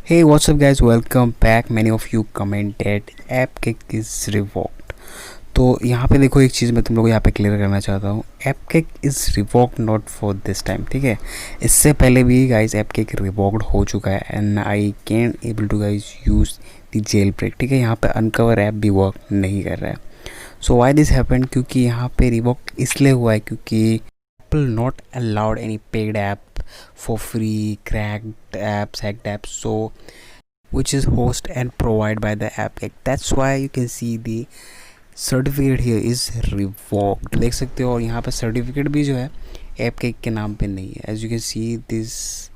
Hey, what's up guys? Welcome back. Many of you commented Appcake is revoked. तो यहाँ पे देखो, एक चीज़ मैं तुम लोगों को यहाँ पे क्लियर करना चाहता हूँ. Appcake is revoked not for this time. ठीक है, इससे पहले भी गाइस Appcake revoked हो चुका है and I can able to guys use the jailbreak. ठीक है, यहाँ पे अनकवर ऐप भी वर्क नहीं कर रहा है. सो वाई दिस हैपेंड? क्योंकि यहाँ पे रिवोक्ड इसलिए हुआ है क्योंकि Apple not allowed any paid app for free, cracked apps, hacked apps, so which is host and provided by the Appcake. That's why you can see the certificate here is revoked. देख सकते हो, और यहाँ पे certificate भी जो है Appcake के नाम पे नहीं है. As you can see, this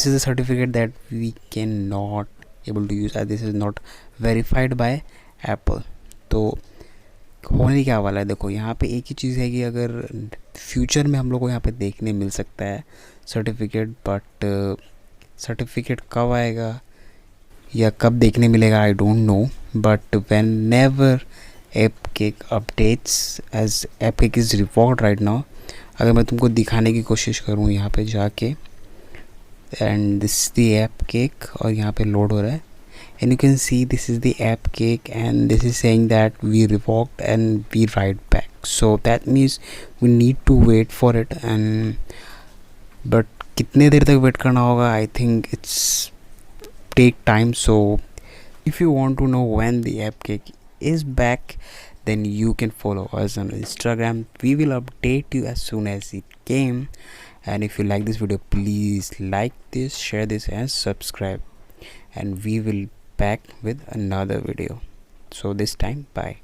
is a certificate that we cannot able to use. This is not verified by Apple. तो होने क्या वाला है, देखो यहाँ पे एक ही चीज़ है कि अगर फ्यूचर में हम लोग को यहाँ पे देखने मिल सकता है सर्टिफिकेट, बट सर्टिफिकेट कब आएगा या कब देखने मिलेगा I don't know. But when never Appcake updates as Appcake is revoked right now. अगर मैं तुमको दिखाने की कोशिश करूँ यहाँ पे जाके, एंड दिस द Appcake और यहाँ पे लोड हो रहा है, and you can see this is the Appcake and this is saying that we revoked and we write back. So that means we need to wait for it. And but कितने देर तक wait करना होगा, I think it's take time. So if you want to know when the Appcake is back, then you can follow us on Instagram. We will update you as soon as it came. And if you like this video, please like this, share this and subscribe, and we will back with another video. So this time, bye.